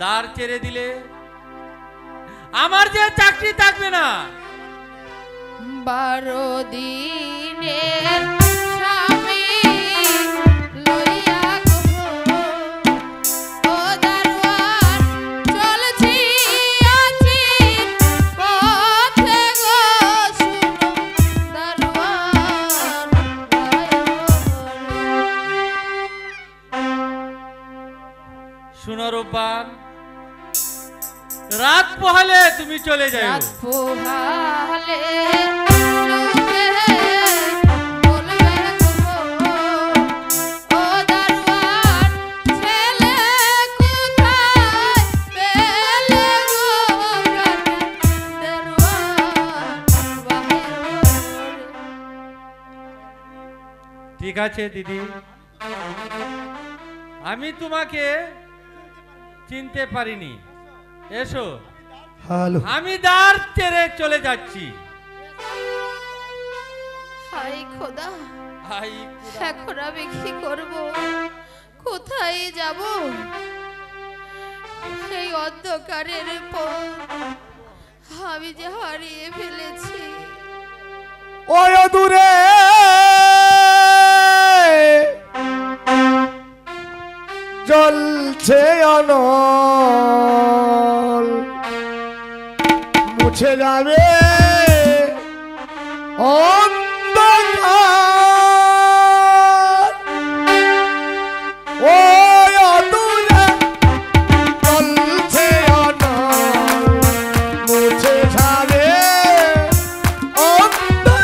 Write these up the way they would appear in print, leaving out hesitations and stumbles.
দ্বার ছেড়ে দিলে আমার যে চাকরি থাকবে না। 12 দিনের স্বামী লইয়া গো ও দারোয়ান চলছি আছি পথে গো শুনো দারোয়ান শুনো রূপবান, রাত পোহালে তুমি চলে যাও। রাত পোহালে ঠিক আছে দিদি, আমি তোমাকে চিনতে পারিনি। এসো, আমি দ্বার ছেড়ে চলে যাচ্ছি। হাই খোদা, হাই এখন আমি কি করব, কোথায় যাব? এই অন্ধকারের পথ আমি যে হারিয়ে ফেলেছি। ওই দূরে জ্বলছে অনল, মুছে যাবে অন্ধকার। ওই দূরে জ্বলছে অনল, মুছে যাবে অন্ধকার।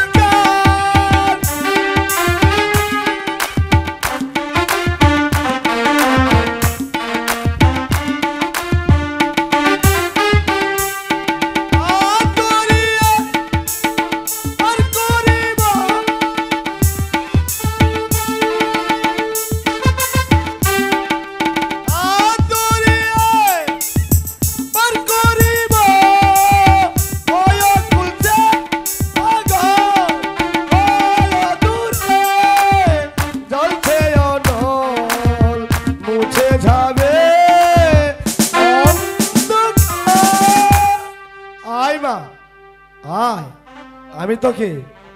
আমি তোকে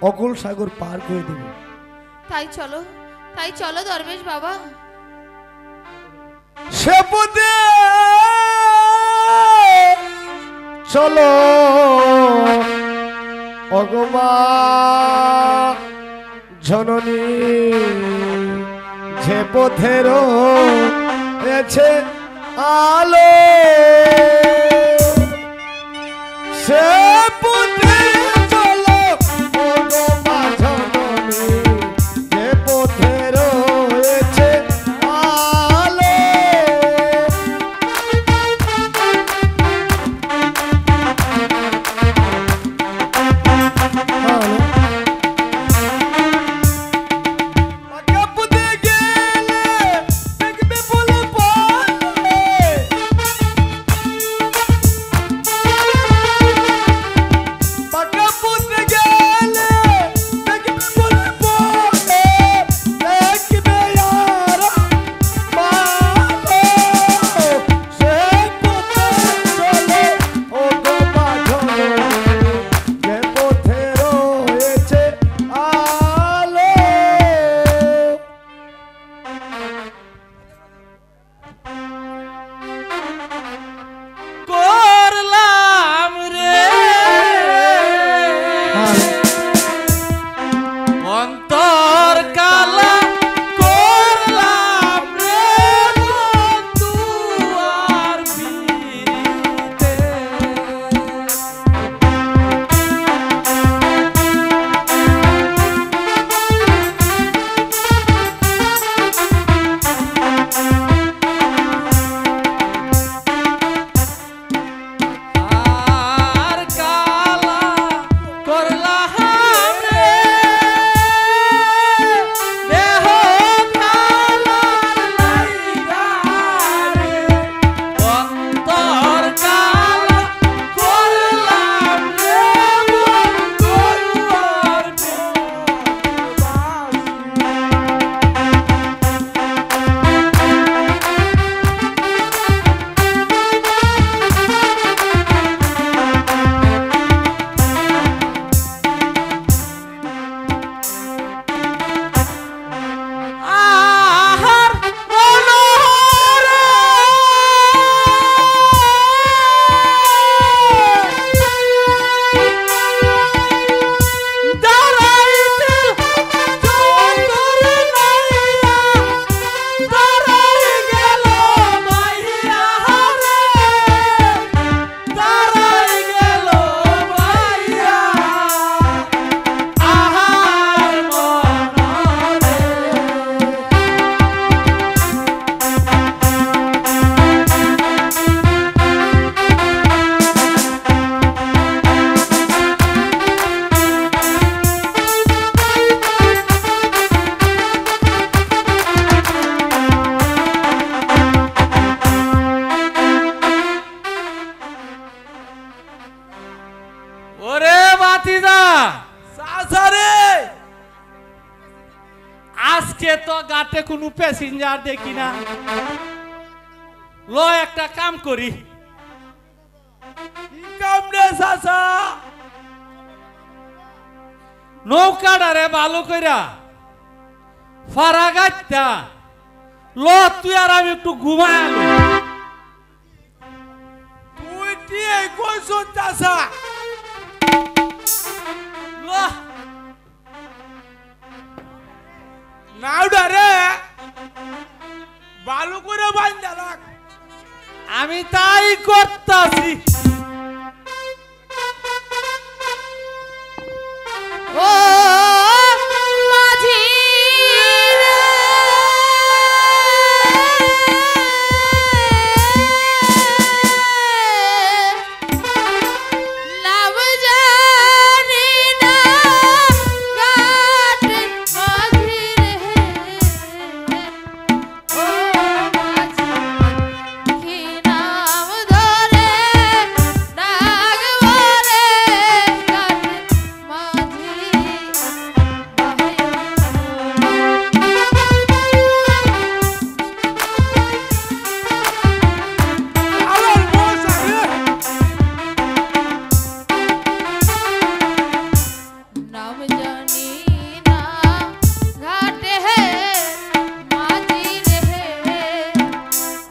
অকুল সাগর পার করে দেব। তাই চলো দরবেশ বাবা। সে পথে চলো অগমা জননী, যে পথের রয়েছে আলো, সে পথে চলো অগমা জননী, যে পথে রয়েছে আলো। ওরে বাতিদা সাসারে আজকে তো গাটে কোনো প্যাসেঞ্জার দেখি না ল একটা কাম করি কি কাম রে সাসা নৌকাটারে ভালো কইরা ফারা গাইতা ল তুই আর আমি একটু ঘুমায় আলো তুই ঠিক কইছ চাচা ল নাউডা রে ভালো করে বান্ধা রাখ আমি তাই করতাছি ও মাঝি রে, নাম জানি না ঘাট মাঝি রে, ও মাঝি কি নাম ধরে ডাকবো রে ঘাট মাঝি আমার মশা রে নাম জানি না ঘাটে হে মাঝি রে,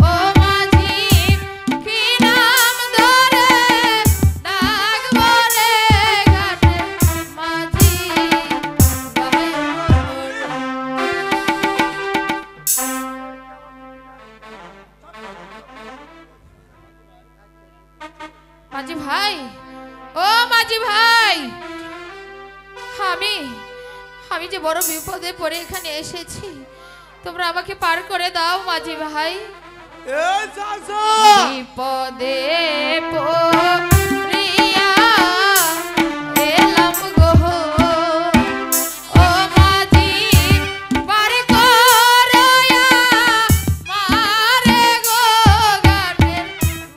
ও মাঝি কি নাম ধরে ডাকবো রে ঘাটে মাঝি মাঝি ভাই, ও মাঝি ভাই, আমি আমি যে বড় বিপদে পড়ে এখানে এসেছি, তোমরা আমাকে পার করে দাও মাঝি ভাই। এ চাচা বিপদে পড়িয়া এলাম গো, ও মাঝি পার করায়া মারে গো ঘাটের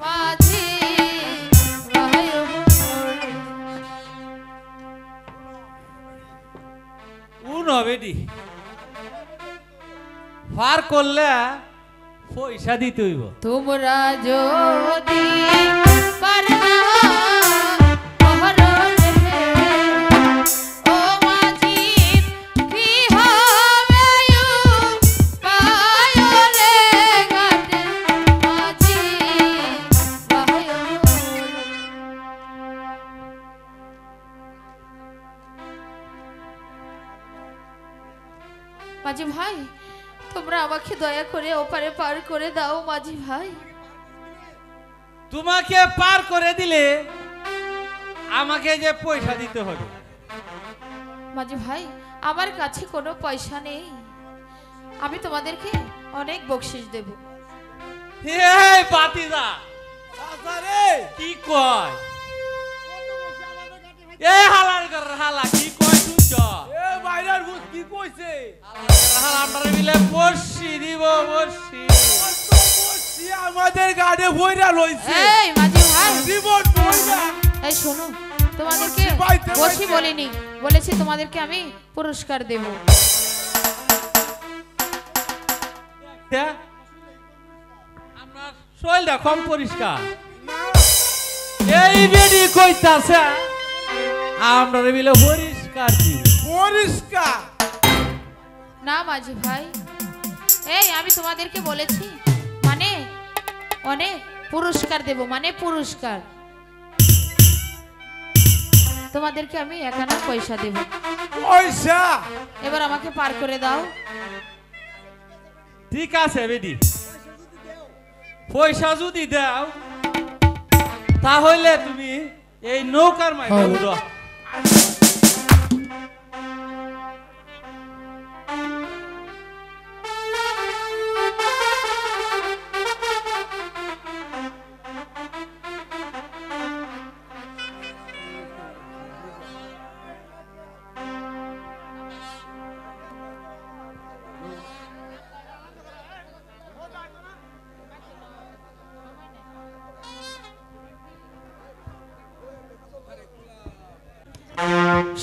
মাঝি ভাই ও। উন বেডি পার করলে পয়সা দিতে হইব তোমরা যদি পারনা পহরণ হে, ও মাঝি কি হবে উপায় রে ঘাটে মাঝি ভাই ও। মাঝি ভাই, তোমরা আমাকে দয়া করে ওপারে পার করে দাও মাঝি ভাই। তোমাকে পার করে দিলে আমাকে যে পয়সা দিতে হবে মাঝি ভাই, আমার কাছে কোনো পয়সা নেই, আমি তোমাদেরকে অনেক বকশিশ দেব। এই বাতিদা সাসারে কি কয় এই হালার ঘর হালা কি কয় শুনছ এ বাইরের ভূত কি কইছে হালা আমরা মিলে বর্ষি দিব বর্ষি কত বসি আমাদের গাড়ি বইরা লইছে এই মাঝি ভাই, জীবন বইরা এই শোনো, তোমাদেরকে বাইতে বসি বাইতে। বলিনি, বলেছি তোমাদেরকে আমি পুরস্কার দেব। হ্যাঁ? আপনার শরীরটা কম পরিষ্কার এই বেডি কইতাছে আমরা মিলে পরিষ্কার দিব পরিষ্কার না মাঝি ভাই, এই আমি তোমাদেরকে বলেছি মানে অনেক পুরস্কার দেব, মানে পুরস্কার। তোমাদেরকে আমি 1 পয়সা দেব। পয়সা এবার আমাকে পার করে দাও। ঠিক আছে বেডি পয়সা যদি দাও তাহলে তুমি এই নৌকার মাঝে উঠো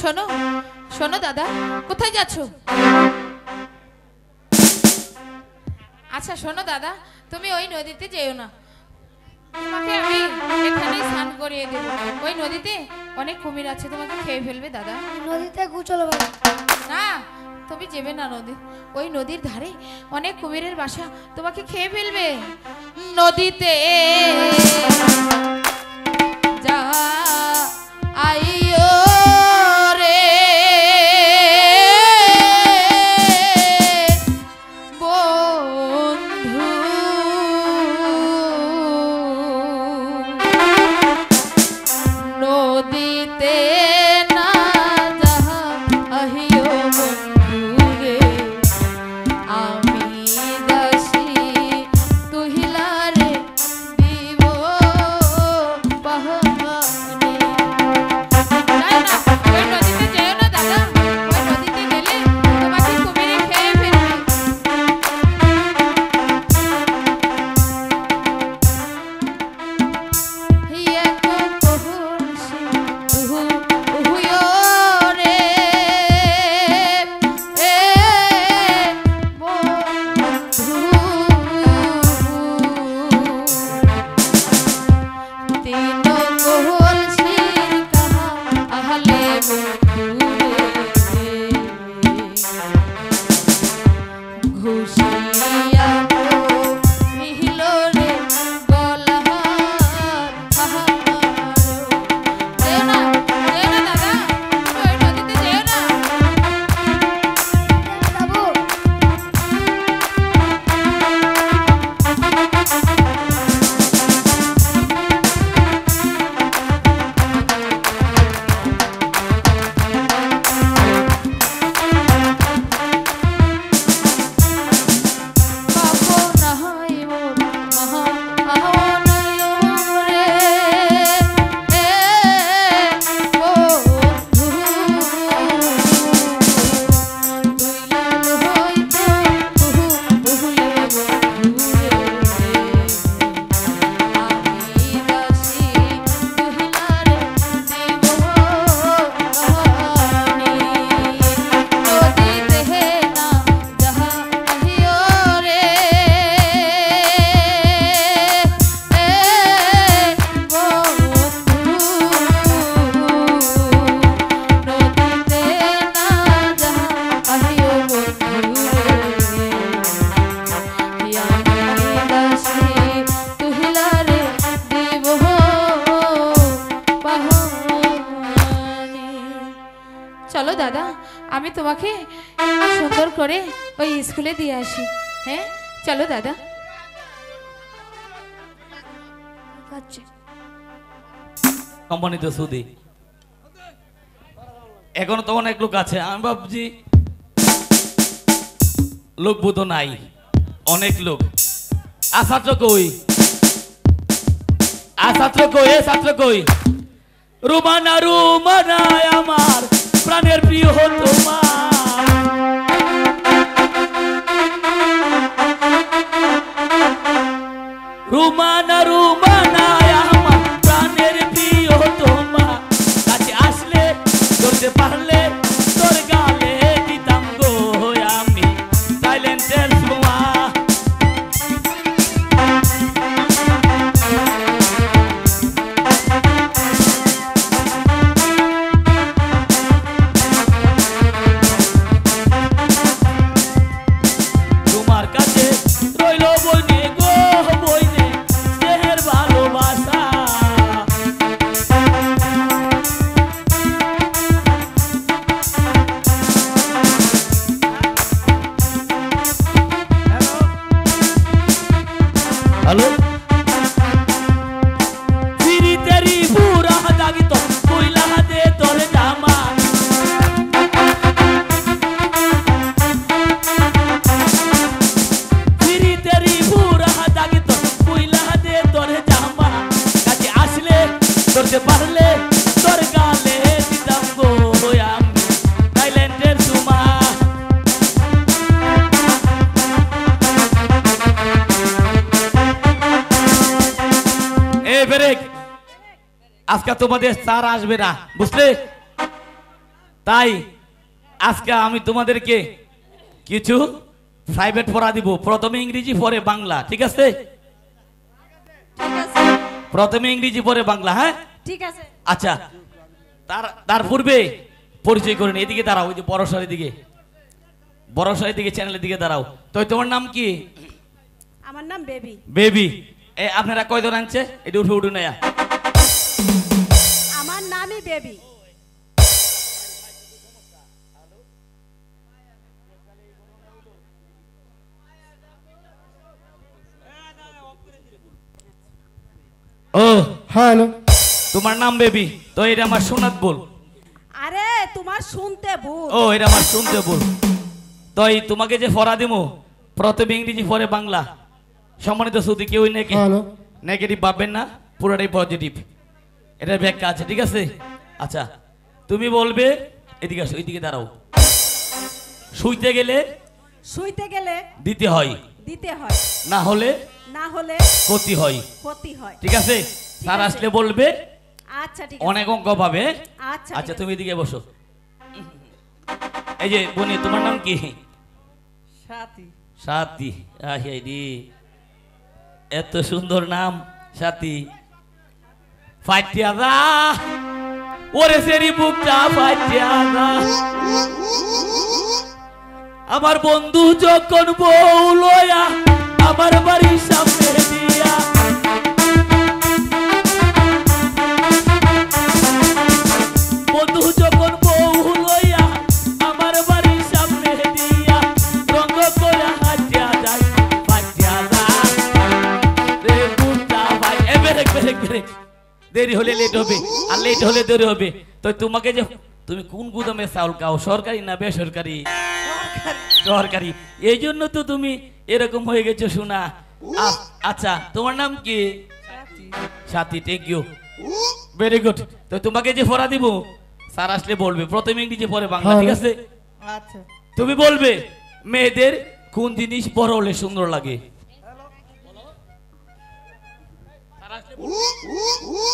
শোনো শোনো দাদা, কোথায় যাচ্ছো? আচ্ছা শোনো দাদা, তুমি ওই নদীতে যেও না, তোমাকে আমি এখানেই স্নান করিয়ে দেব। ওই নদীতে অনেক কুমির আছে, তোমাকে খেয়ে ফেলবে দাদা। নদীতে গুচলো ভাই। না, তুমি যেবে না নদী, ওই নদীর ধারে অনেক কুমিরের বাসা, তোমাকে খেয়ে ফেলবে। নদীতে যা আইও রে বন্ধু, নদীতে না যাহা আহিও বন্ধু রে, আমি দাসী তুহিলারে দিব বাহানে। যাই না, ওই নদীতে যেও না দাদা, ওই নদীতে গেলে তোমাকে কুমিরে খেয়ে ফেলবে। হিয়া কহরসি উহু উহুয়ো রে এ বন্ধু, তিন কহরসির কাহা আহলে বন্ধু রে, ঘুষিয়া মিহিল রে গলাহার হাহার। যেও না দাদা, ওই নদীতে যেও না। বাবু বাবু নাহাই মোর মহা আহনয় রে এ বন্ধু, তুই লাল হইতে উহু উহুলে বন্ধু রে, আমি দাসী তুহিলারে দিব বাহানে। নদীতে না যাহা আহিও রে এ বন্ধু, নদীতে না যাহা আহিও বন্ধু রে, আমি দাসী তুহিলারে দিব বাহানে। চলো দাদা, আমি তোমাকে সুন্দর করে ওই স্কুলে দিয়ে আসি। হ্যাঁ চলো দাদা। আচ্ছা কোম্পানিতে সুদি এখনো তো অনেক লোক আছে, আমি ভাবছি লোক বুধ নাই, অনেক লোক। আর ছাত্র কই, আর ছাত্র কই, এ ছাত্র কই? রুমানা রুমানা আমার প্রাণের প্রিয় তোমার, রুমানা রুমানা আমার প্রাণের প্রিয় তোমার, কাছে আসলে ধরতে পারলে তোর গালে দিতাম গো আমি সাইলেন্টের ছোঁয়া। তোমার কাছে রইল বইনে গো বইনে স্নেহের ভালোবাসা, হ্যালো ফিরি তেরি বুড়া দাগি তো কইলা দে তোর জামা, ফিরি তেরি বুড়া দাগি তো কইলা দে তোর জামা, কাছে আসলে ধরতে পারলে তোর গালে দিতাম গো আমি সাইলেন্টের সুমা। ব্রেক, আজকে তোমাদের স্যার আসবে না বুঝলে, তাই আজকে আমি তোমাদেরকে কিছু প্রাইভেট পড়া দিব, প্রথমে ইংরেজি পরে বাংলা, ঠিক আছে? ঠিক আছে প্রথমে ইংরেজি পরে বাংলা, হ্যাঁ? ঠিক আছে আচ্ছা, তার পূর্বে পরিচয় করে নি। এদিকে দাঁড়াও, ওই যে বড়সারের দিকে, বড়সারের দিকে, চ্যানেলের দিকে দাঁড়াও। তো তোমার নাম কি? আমার নাম বেবি। বেবি। আপনারা কয়জন আনছে? এটা উঠে উঠে নেয়া। আমার নামই বেবি। ও হ্যালো, তোমার নাম বেবি, তো এটা আমার শোনাত বল। আরে তোমার শুনতে ভুল। ও এটা আমার শুনতে বল। তো তোমাকে যে পড়া দিমু, প্রথমে ইংরেজি পরে বাংলা। সম্মানিত শ্রোতা, কেউ হ্যালো। নেগেটিভ ভাববেন না, পুরোটাই পজিটিভ। এটার ব্যাখ্যা আছে, ঠিক আছে? আচ্ছা, তুমি বলবে, এদিকে আসো, এইদিকে দাঁড়াও। শুইতে গেলে শুইতে গেলে দিতে হয়, দিতে হয়, না হলে না হলে ক্ষতি হয়, ক্ষতি হয়। ঠিক আছে? স্যার আছে। আসলে বলবে, আচ্ছা ঠিক আছে। অনেক অঙ্ক পাবে। আচ্ছা আচ্ছা, ঠিক তুমি এদিকে বসো। এই যে বনি, তোমার নাম কি? সাথী। সাথী। আহি, এত সুন্দর নাম, সাথী। ফাটিয়া দা, ওরে সেরি বুকটা ফাটিয়া দা। আমার বন্ধু যখন বউ লয়া আমার বাড়ির সামনে দিয়া, বন্ধু যখন বউ লইয়া আমার বাড়ির সামনে দিয়া, রঙ্গ করে হাজিয়া যায় ফাটিয়া দা রে বুকটা ভাই। ব্রেক ব্রেক ব্রেক, দেরি হলে লেট হবে, আর লেট হলে দেরি হবে। তো তোমাকে যে, তুমি কোন গুদামে চাউল খাও, সরকারি না বেসরকারি? সরকারি। এই জন্য তো তুমি এরকম হয়ে গেছো শোনা। আচ্ছা, তোমার নাম কি? Sathi. Thank you, very good. তো তোমাকে যে পড়া দিব, স্যার আসলে বলবে প্রথমে ইংরেজি পরে বাংলা, ঠিক আছে? আচ্ছা তুমি বলবে মেয়েদের কোন জিনিস বড় হলে সুন্দর লাগে?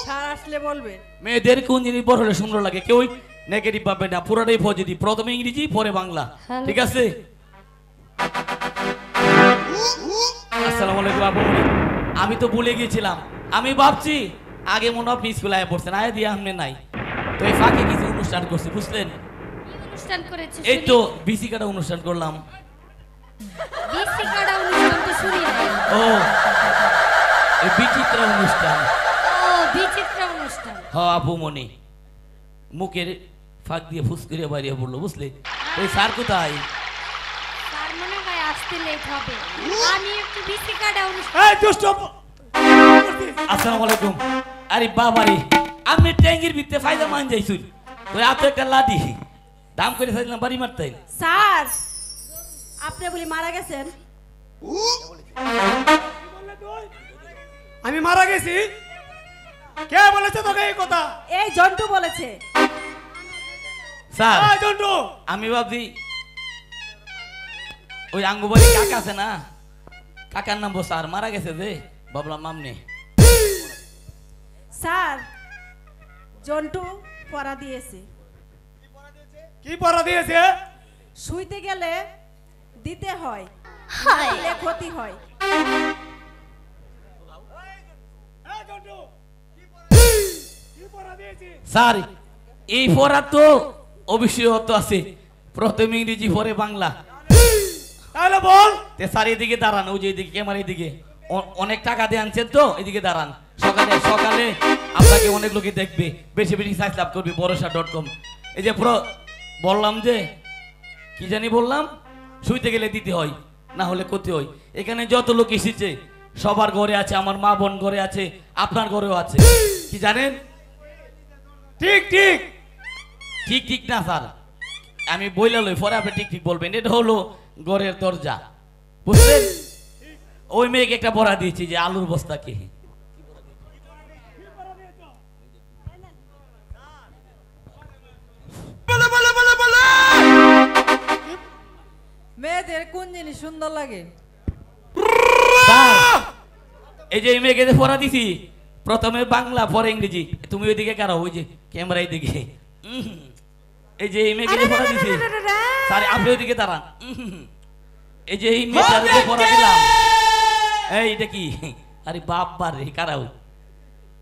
স্যার আসলে বলবে। মেয়েদের কোন জিনিস বড় হলে সুন্দর লাগে? কেউ নেগেটিভ পাবে না, পুরোটাই পজিটিভ। প্রথমে ইংরেজি পরে বাংলা, ঠিক আছে? আসসালামু আলাইকুম আপু। আমি তো ভুলে গিয়েছিলাম, আমি ভাবছি আগে মনে হয় পিস ফেলায় পড়ছেন, আয় দিয়ে আমনে নাই। তো এই ফাঁকে কিছু অনুষ্ঠান করছি, বুঝলেন? অনুষ্ঠান করেছে এই তো বিসি কাটা অনুষ্ঠান করলাম। বিসি কাটা অনুষ্ঠান তো শুনি নাই। ও, এই বিচিত্র অনুষ্ঠান। ও বিচিত্র অনুষ্ঠান। হ আপু মনি, মুখের ফাঁক দিয়ে ফুস করে বাইরে পড়লো, বুঝলে? ওই স্যার কোথায়? তার মনে হয় আসতে লেট হবে। আমি একটু বিসি কাটা অনুষ্ঠান। এই দুষ্ট আসসালামু আলাইকুম। আরে বাবারে, আমি ট্যাঙ্গির ভিতরে ফায়দা মান যাইছুন, তো এত একটা লাঠি দাম করে চাইলাম বাড়ি মারতে। স্যার আপনি বলি মারা গেছেন? আমি মারা গেছি? কে বলেছে তোকে এই কথা? এই জন্টু বলেছে। স্যার, এই জন্টু, আমি ভাবছি ওই আঙ্গুবাড়ি কাকা আছে না, কাকার নাম স্যার মারা গেছে যে, ভাবলাম মামনে। স্যার জন্টু পড়া দিয়েছে। কি পড়া দিয়েছে? শুইতে গেলে দিতে হয়, দিলে ক্ষতি হয়। এই জন্টু, কি পড়া দিয়েছে? স্যার, এই পড়া তো অবশ্যই অত আছে, প্রথমে ইংরেজি পরে বাংলা। তাহলে বল। তে স্যার এদিকে দাঁড়ান, ওই যে এদিকে ক্যামেরা এদিকে, অনেক টাকা দিয়ে আনছেন তো, এদিকে দাঁড়ান। সকালে সকালে আপনাকে অনেক লোকে দেখবে, বেশি বেশি সাইজ লাভ করবে ভরসা.com। এই যে বললাম যে, কি জানি বললাম, শুইতে গেলে দিতে হয়, না হলে ক্ষতি হয়। এখানে যত লোক এসেছে সবার ঘরে আছে, আমার মা বোন ঘরে আছে, আপনার ঘরেও আছে, কি জানেন? ঠিক ঠিক ঠিক ঠিক না স্যার, আমি বইলা লই, পরে আপনি ঠিক ঠিক বলবেন। এটা হলো ঘরের দরজা, বুঝলেন? ওই মেয়েকে একটা পড়া দিয়েছি যে আলুর বস্তা কে। মেয়েদের কোন জিনিস সুন্দর লাগে? স্যার, এই যে এই মেয়েকে যে পড়া দিছি, প্রথমে বাংলা পরে ইংরেজি। তুমি ওইদিকে কারো, ওই যে ক্যামেরা এইদিকে। এই যে এই মেয়েকে পড়া দিছি স্যার আপনি ওইদিকে দাঁড়ান এই যে এই মেয়েটাকে পড়া দিলাম এই এটা কি আরে বাপ বার রে কারাও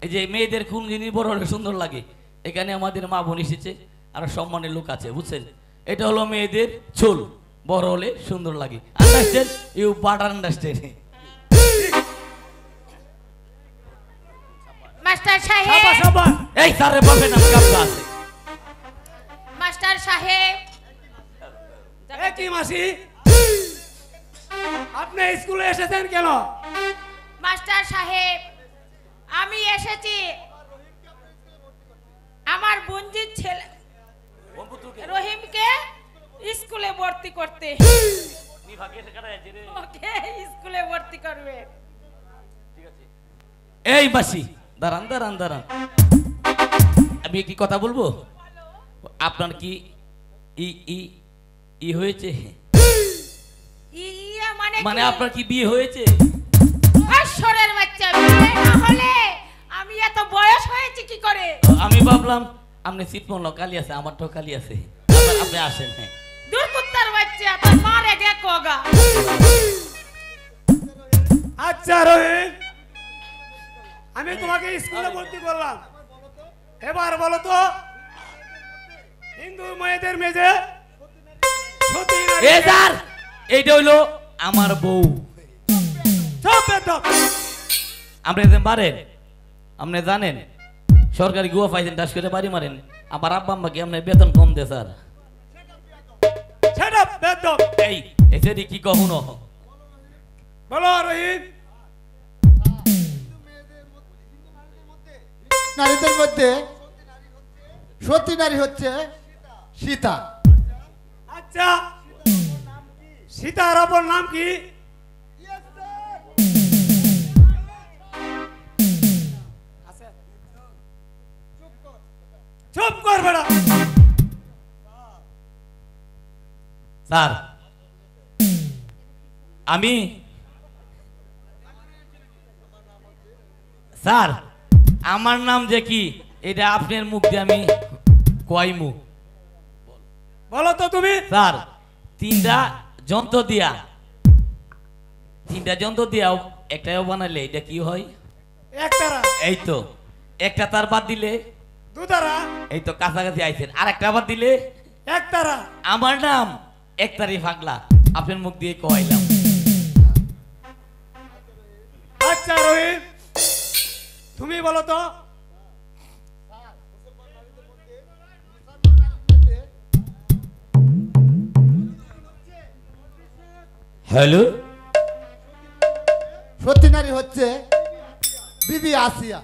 এই যে মেয়েদের কোন জিনিস বড় হলে সুন্দর লাগে এখানে আমাদের মা বোন এসেছে আর সম্মানের লোক আছে বুঝছেন এটা হলো মেয়েদের চুল বড় হলে সুন্দর লাগে understand you but understand master সাহেব এই স্যার বাপের নাম কাপড় আছে মাস্টার সাহেব কি মাসি আপনি স্কুলে এসেছেন কেন? মাস্টার সাহেব আমি এসেছি আমার বোনজির ছেলে রহিমকে স্কুলে ভর্তি করতে ওকে স্কুলে ভর্তি করবে এই মাসি দাঁড়ান দাঁড়ান দাঁড়ান আমি কি কথা বলবো আপনার কি ই ই ই হয়েছে মানে আপনার কি বিয়ে হয়েছে আসরের বাচ্চা বিয়ে না হলে আমি এত বয়স হয়েছে কি করে আমি ভাবলাম আপনি সিটমন কালি আছে আমার তো কালি আছে আপনি আসেন হ্যাঁ দূর কুত্তার বাচ্চা তোর মা রেগে কোগা আচ্ছা রহিম আমি তোমাকে স্কুলে ভর্তি করলাম এবার বলো তো হিন্দু মেয়েদের মেজে সতী নারী এ স্যার এইটা হইলো আমার বউ আপনি পারেন আপনি জানেন সরকারি গুয়া পাইছেন দাস করে বাড়ি মারেন আমার আব্বা আম্মাকে আপনি বেতন কম দে স্যার এই এসে কি কখনো বলো রহিম নারীদের মধ্যে সতী নারী হচ্ছে সীতা। আচ্ছা সীতার অপর নাম কি? চুপ কর বেটা স্যার আমি স্যার আমার নাম যে কি এটা আপনার মুখ দিয়ে আমি কয়মু বলো তো তুমি স্যার তিনটা যন্ত্র দিয়া একটাও বানাইলে এটা কি হয় একতারা এই তো একটা তার বাদ দিলে দুতারা এই তো কাছাকাছি আইছেন আর একটা বাদ দিলে একতারা আমার নাম একতারি ফাগলা আপনার মুখ দিয়ে কইলাম আচ্ছা রহিম তুমি বলো তো হ্যালো সতী নারী হচ্ছে বিবি আসিয়া।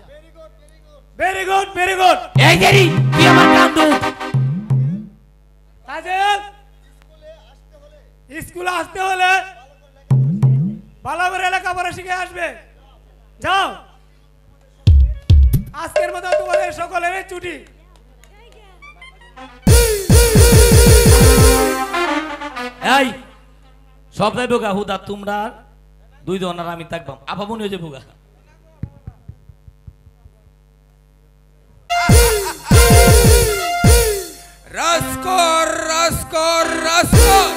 ভেরি গুড ভেরি গুড এই দেরি কি আমার কাম দু কাজল স্কুলে আসতে হলে ভালো করে লেখাপড়া শিখে আসবে যাও আজকের মতো তোমাদের সকলের ছুটি এই সব যাই বোগা হুদা তোমরা দুই জন আর আমি থাকবাম আপা মনে হয়েছে বোগা রাস্কর রাস্কর রাস্কর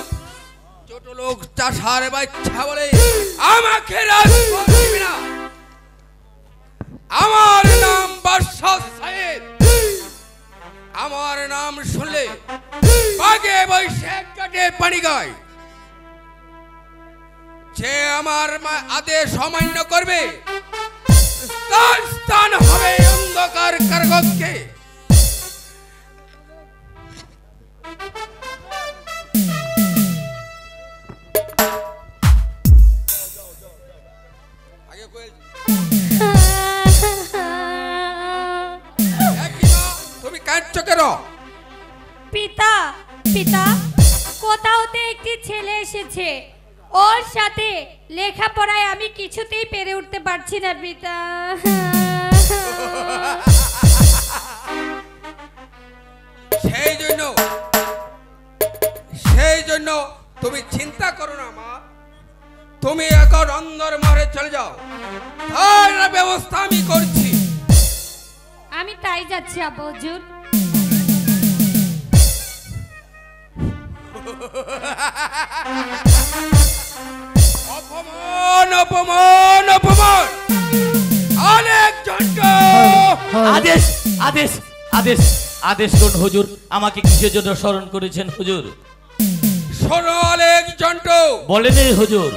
ছোট লোক চাষার বাচ্চা বলে আমাকে রাস্কর দিবি না আমার নাম বাদশাহ সাহেব আমার নাম শুনলে বাগে বৈশে কাটে পানি গায় যে আমার আদেশ অমান্য করবে তার স্থান হবে অন্ধকার কারাগারে তুমি কাঁদছো কেন? পিতা পিতা কোথাওতে একটি ছেলে এসেছে ওর সাথে লেখাপড়ায় আমি কিছুতেই পেরে উঠতে পারছি না পিতা সেই জন্য তুমি চিন্তা করো না মা তুমি এখন অন্দর মহলে চলে যাও তার ব্যবস্থা আমি করছি আমি তাই যাচ্ছি আব্বা হুজুর অপমান অপমান অপমান অনেক জন্ড আদেশ আদেশ আদেশ আদেশ করুন হুজুর, আমাকে কিসের জন্য স্মরণ করেছেন হুজুর? শোনো অনেক জন্ড, বলেন হুজুর।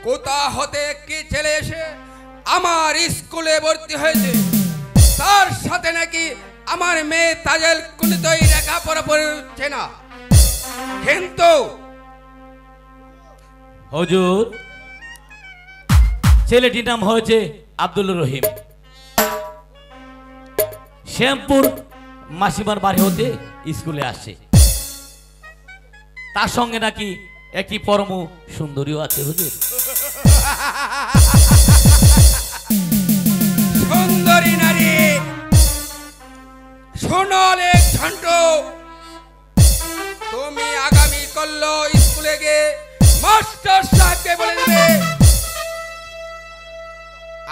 কোথা হতে কি ছেলে এসে আমার স্কুলে ভর্তি হয়েছে, তার সাথে নাকি আমার মেয়ে তাজেল কুনিতই লেখাপড়া পড়ছে না। কিন্তু হুজুর, ছেলেটির নাম হয়েছে আব্দুল রহিম। শ্যামপুর মাসিমার বাড়ি হতে স্কুলে আসে। তার সঙ্গে নাকি একটি পরম সুন্দরীও আছে হুজুর। সুন্দরী নারী, শোনো অনেক ঝন্ট, তুমি আগামী করলো স্কুলে গিয়ে মাস্টার সাহেবকে বলে দেবে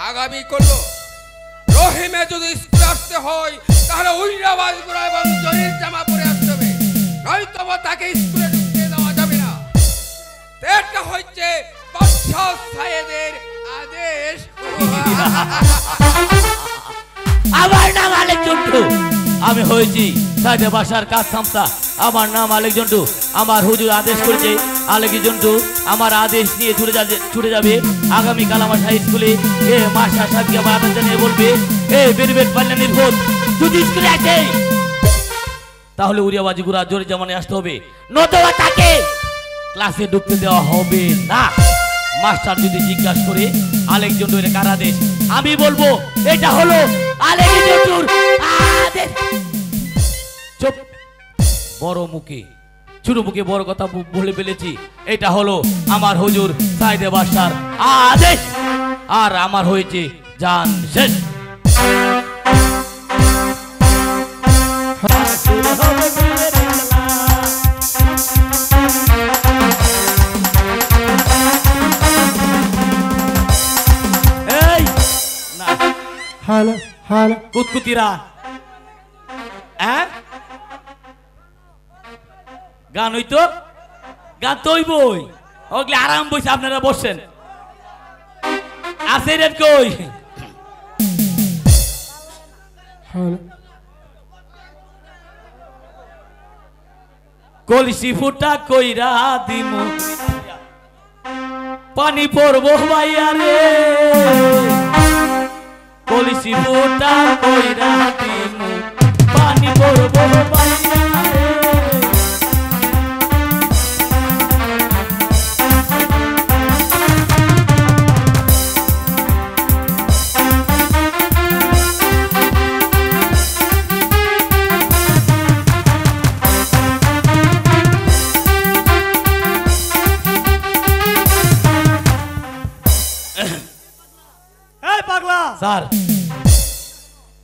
আগামী করলো রহিমে যদি স্কুলে আসতে হয় তাহলে উইরাবাজ গুড়া এবং জরির জামা পরে আসতে হবে, নয়তো তাকে স্কুলে ঢুকতে দেওয়া যাবে না। এটা হচ্ছে বাদশা সাহেবের আদেশ। আমার নাম আলেক জন্টু, আমি হয়েছি সাইদে বাসার কাজ সামতা। আমার নাম আলেক জন্টু। আমার হুজুর আদেশ করেছে আলেক জন্টু আমার আদেশ নিয়ে ছুটে যাবে আগামীকাল আমার হাই স্কুলে। এ মাস্টার সাহেবকে আমার আদেশ জানিয়ে বলবে, এ বেরিবেট পাল্লানির ভোট যদি স্কুলে আসে তাহলে উড়িয়াবাজি গুড়া জোরে জামানে আসতে হবে, নতুবা তাকে ক্লাসে ঢুকতে দেওয়া হবে না। মাস্টার যদি জিজ্ঞাসা করে আলেক জন্টুর কার আদেশ, আমি বলবো এটা হলো আলেক জন্টুর আদেশ। চুপ, বড় মুখে ছোট মুখে বড় কথা বলে ফেলেছি। এটা হলো আমার হুজুর সাইদে বাদশার আদেশ, আর আমার হয়েছে জান শেষ। এই না হ্যালো হ্যালো কুতকুতিরা, গান হইতো, গান তো হইবই, ওগুলি আরাম বইছে, আপনারা বসছেন। আছে রেট কই? হ্যালো কলসি ফুটা কইরা দিমু পানি পড়বো ভাইয়া রে, কলসি ফুটা কইরা দিমু পানি পড়বো ভাইয়া রে। এই পাগলা, স্যার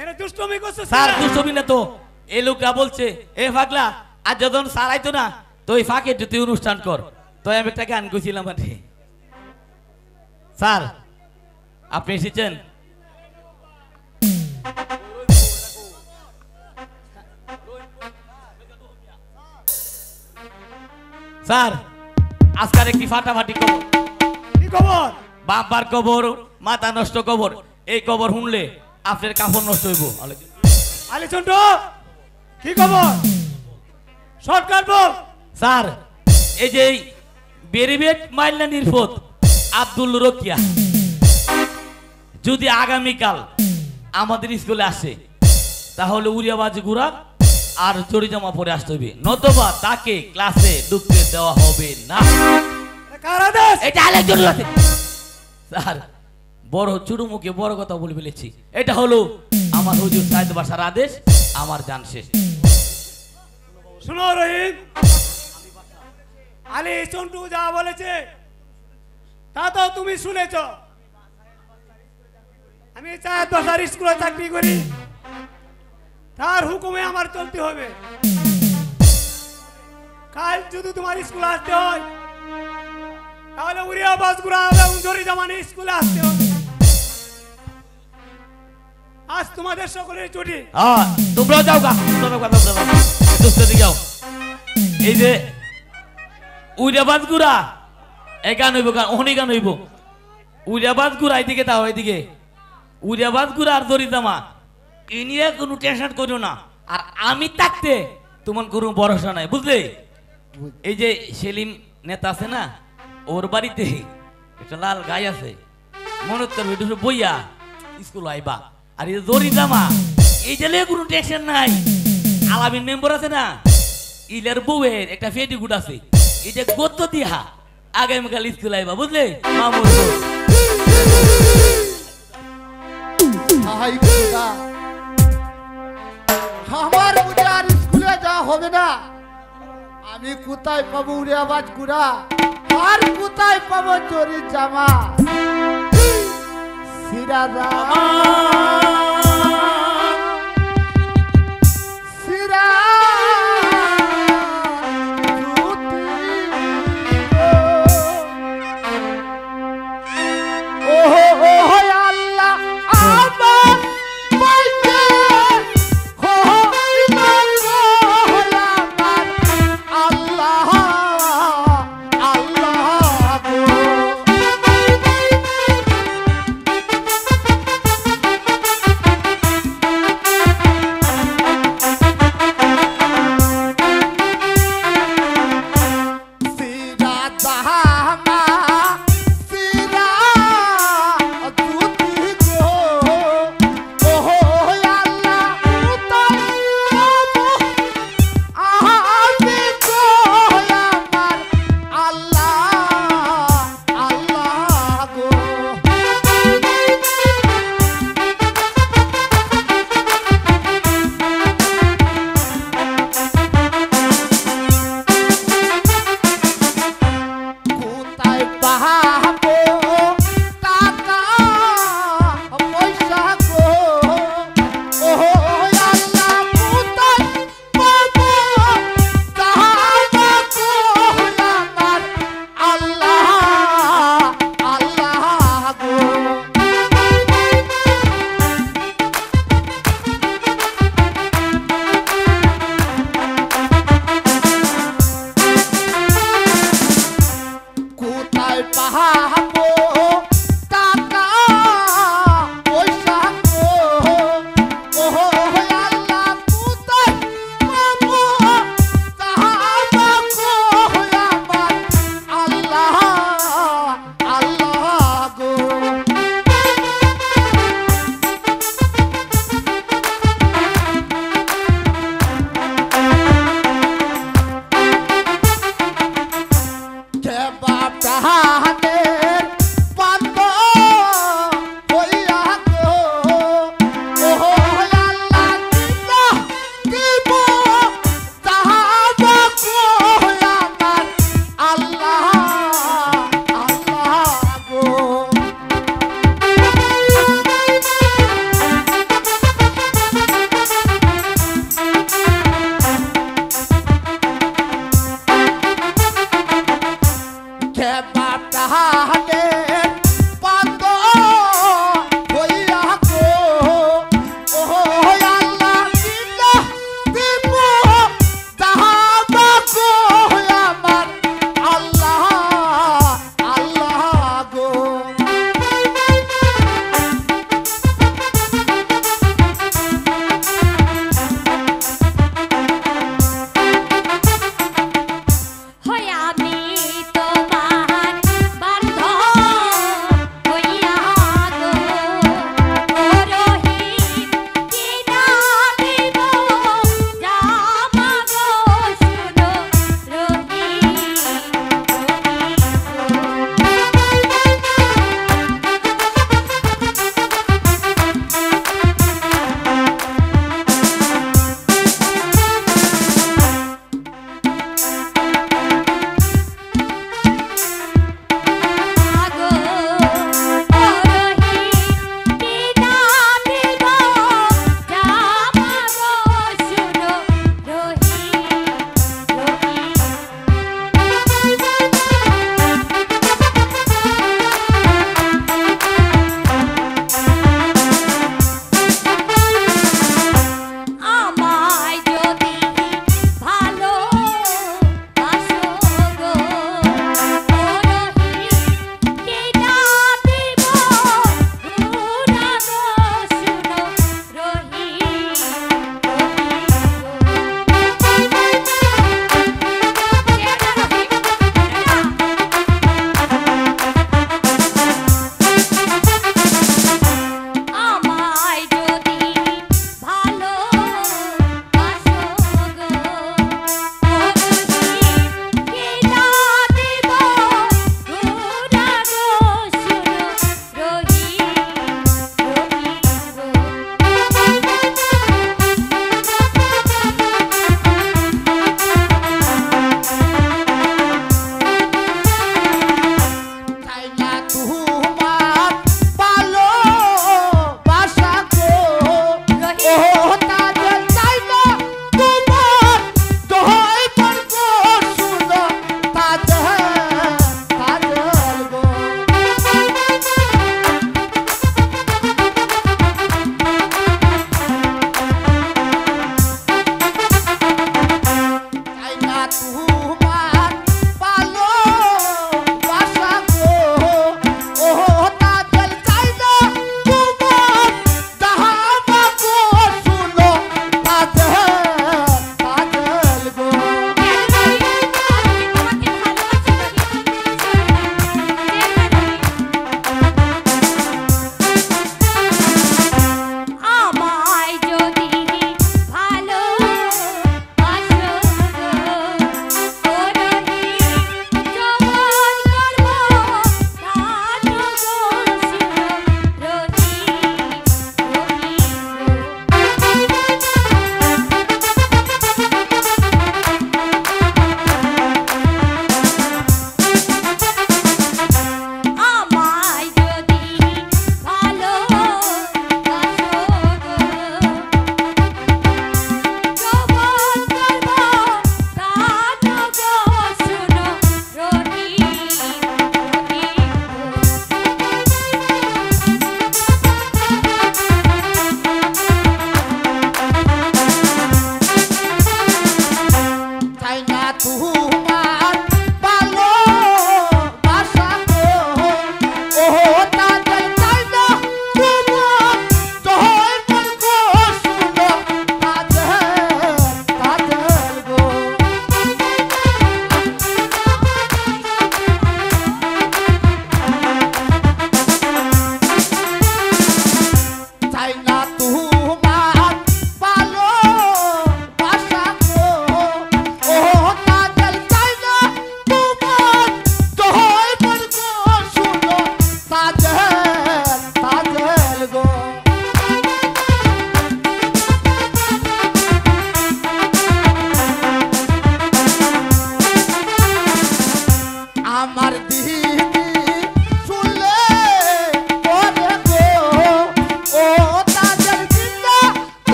এনে দুষ্টুমি করছিস? স্যার দুষ্টমি না তো, এই লোকরা বলছে এ পাগলা আজ যখন স্যার আইতো না তো ওই ফাঁকে তুই অনুষ্ঠান কর, তো আমি একটা গান গেছিলাম। স্যার আপনি এসেছেন? স্যার আজকাল একটি ফাটাফাটি খবর। কি খবর? বাবার কবর, মাথা নষ্ট কবর, এই কবর শুনলে আপনার কাপড় নষ্ট হইব। আলি চন্টু, কি খবর? শর্টকাট বল। স্যার এই যে বেরিবেট মাইল্লা নির্ফত আব্দুল রকিয়া যদি আগামীকাল আমাদের স্কুলে আসে তাহলে উড়িয়াবাজি গুড়া আর জড়ি জামা পরে আসতে হবে, নতুবা তাকে ক্লাসে ঢুকতে দেওয়া হবে না। কার আদেশ? এটা আলেক জন্টু আছে। স্যার বড় ছোট মুখে বড় কথা বলে ফেলেছি, এটা হলো আমার হুজুর সাইদ বাসার আদেশ, আমার জান শেষ। শুনো রহিম, আলী চন্টু যা বলেছে তা তো তুমি শুনেছ। আমি চাঁদ বাসার স্কুলে চাকরি করি, তার হুকুমে আমার চলতে হবে। কাল যদি তোমার স্কুলে আসতে হয় তাহলে উড়িয়া বাস গুড়া এবং জরি জামানে স্কুলে আসতে হবে। আজ তোমাদের সকলের ছুটি। তোমরা যাও গা, তোমরা যাও, দুষ্ট দিকে যাও। এই যে উইরাবাদ গুড়া এই গান হইব অনেক গান হইব উইরাবাদ গুড়া এইদিকে তাও এইদিকে উইরাবাদ গুড়া আর দড়ি জামা এ নিয়ে কোনো টেনশন করো না আর আমি থাকতে তোমার কোনো ভরসা নাই বুঝলে এই যে সেলিম নেতা আছে না ওর বাড়িতে একটা লাল গাই আছে মনে করবে একটু বইয়া স্কুল আইবা আর এই যে দড়ি জামা এই যে কোনো টেনশন নাই আলামিন মেম্বার আছে না ইলের বউয়ের একটা ফেটিকুট আছে এই যে গদ্য দিয়া আগামীকাল স্কুল আইবা বুঝলে মামুর বউ। হাই খোদা, আমার বুঝে আর স্কুলে যাওয়া হবে না। আমি কোথায় পাবো উড়ে আওয়াজ গুড়া, আর কোথায় পাবো চোরের জামা সিরাদা।